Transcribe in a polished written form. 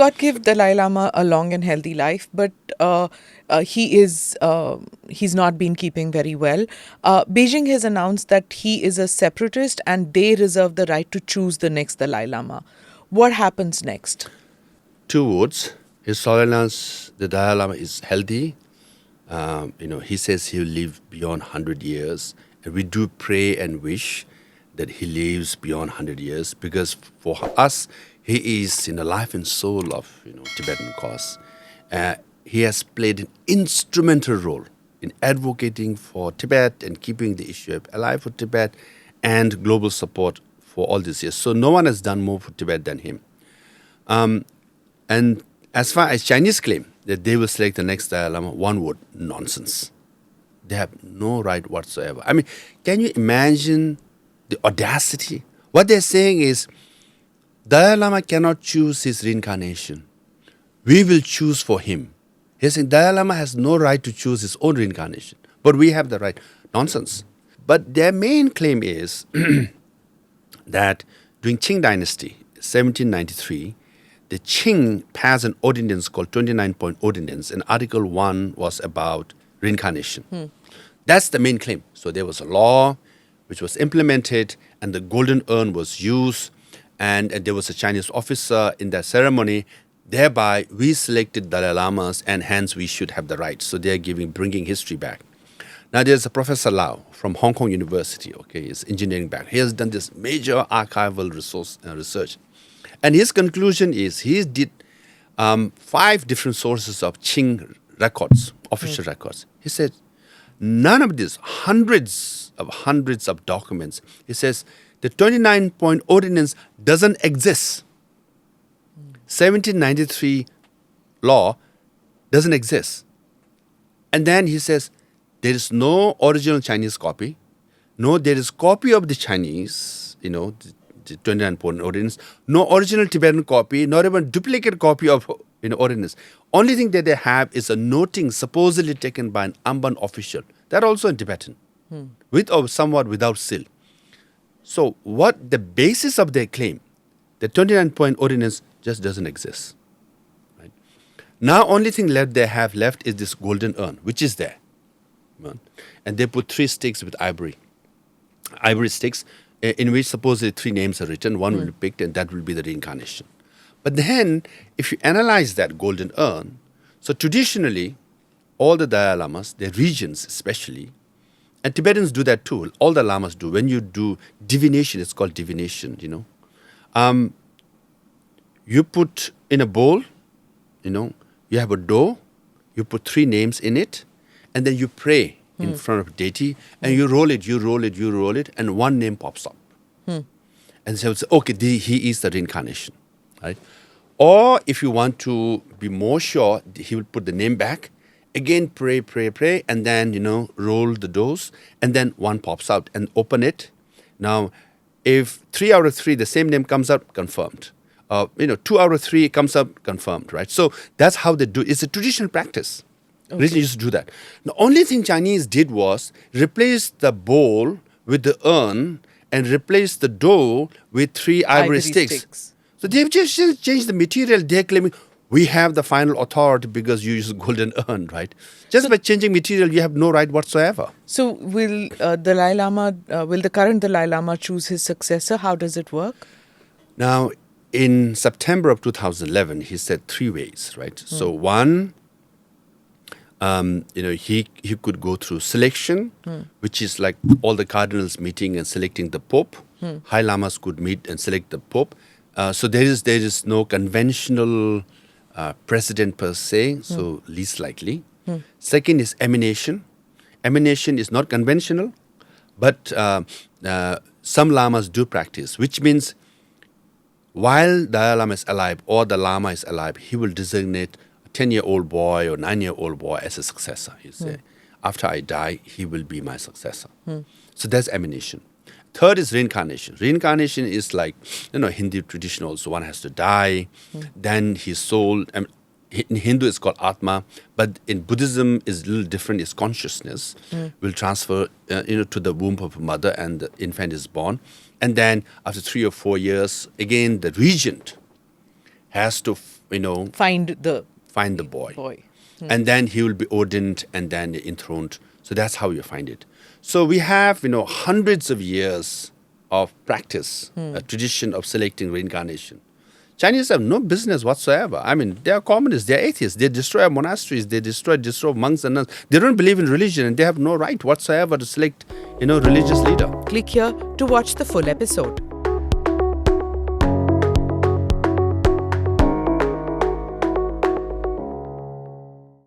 God give Dalai Lama a long and healthy life, but he's not been keeping very well. Beijing has announced that he is a separatist and they reserve the right to choose the next Dalai Lama. What happens next? Two words. His Holiness, the Dalai Lama, is healthy. He says he'll live beyond 100 years. And we do pray and wish that he lives beyond 100 years, because for us, he is in the life and soul of Tibetan cause. He has played an instrumental role in advocating for Tibet and keeping the issue alive for Tibet and global support for all these years. So no one has done more for Tibet than him. And as far as Chinese claim that they will select the next Dalai Lama, one word: nonsense. They have no right whatsoever. I mean, can you imagine the audacity? What they're saying is, Dalai Lama cannot choose his reincarnation. We will choose for him. He's saying Dalai Lama has no right to choose his own reincarnation, but we have the right. Nonsense. But their main claim is that during Qing Dynasty, 1793, the Qing passed an ordinance called 29-point ordinance, and Article 1 was about reincarnation. That's the main claim. So there was a law which was implemented, and the golden urn was used, and there was a Chinese officer in that ceremony. Thereby, we selected Dalai Lamas, and hence we should have the right. So they are bringing history back. Now, there's a Professor Lau from Hong Kong University. Okay, he's engineering back. He has done this major archival research. And his conclusion is he did 5 different sources of Qing records, official records. He said, none of these, hundreds of documents, he says, the 29-point ordinance doesn't exist. 1793 law doesn't exist. And then he says, there is no original Chinese copy. No, there is copy of the Chinese, the 29-point ordinance. No original Tibetan copy, not even duplicate copy of ordinance. Only thing that they have is a noting supposedly taken by an Amban official. That also in Tibetan, with or somewhat without seal. So what the basis of their claim, the 29-point ordinance just doesn't exist. Right? Now only thing they have left is this golden urn, which is there. And they put 3 sticks with ivory sticks, in which supposedly 3 names are written. One will be picked, and that will be the reincarnation. But then, if you analyze that golden urn, so traditionally, all the Dalai Lamas, their regions especially, and Tibetans do that too, all the Lamas do. When you do divination, it's called divination, you put in a bowl, you have a dough, you put 3 names in it, and then you pray in front of deity, and you roll it, and 1 name pops up. And so it's okay, he is the reincarnation, right? Or if you want to be more sure, he will put the name back, again pray, and then, roll the doughs, and then 1 pops out, and open it. Now, if 3 out of 3, the same name comes out, confirmed. 2 out of 3 comes up, confirmed, right? So that's how they do it. It's a traditional practice. Okay. Religion used to do that. The only thing Chinese did was replace the bowl with the urn and replace the dough with 3 ivory sticks. So they've just changed the material. They're claiming we have the final authority because you use golden urn, right? Just by changing material, you have no right whatsoever. So will the current Dalai Lama choose his successor? How does it work? Now, in September of 2011, he said 3 ways, right? So one, he could go through selection, which is like all the cardinals meeting and selecting the Pope. High Lamas could meet and select the Pope. So there is no conventional president per se, so least likely. Second is emination. Emination is not conventional, but some Lamas do practice, which means while Dalai Lama is alive or the Lama is alive, he will designate a 10-year-old boy or 9-year-old boy as a successor. He say, after I die, he will be my successor. So that's emination. Third is reincarnation. Reincarnation is like, Hindu tradition also. One has to die, then his soul, in Hindu it's called Atma, but in Buddhism is a little different. It's consciousness will transfer, to the womb of a mother, and the infant is born. And then after 3 or 4 years, again, the regent has to Find the boy. boy. And then he will be ordained and then enthroned. So that's how you find it. So we have, hundreds of years of practice, a tradition of selecting reincarnation. Chinese have no business whatsoever. I mean, they are communists, they are atheists. They destroy monasteries, they destroy monks and nuns. They don't believe in religion and they have no right whatsoever to select, religious leader. Click here to watch the full episode.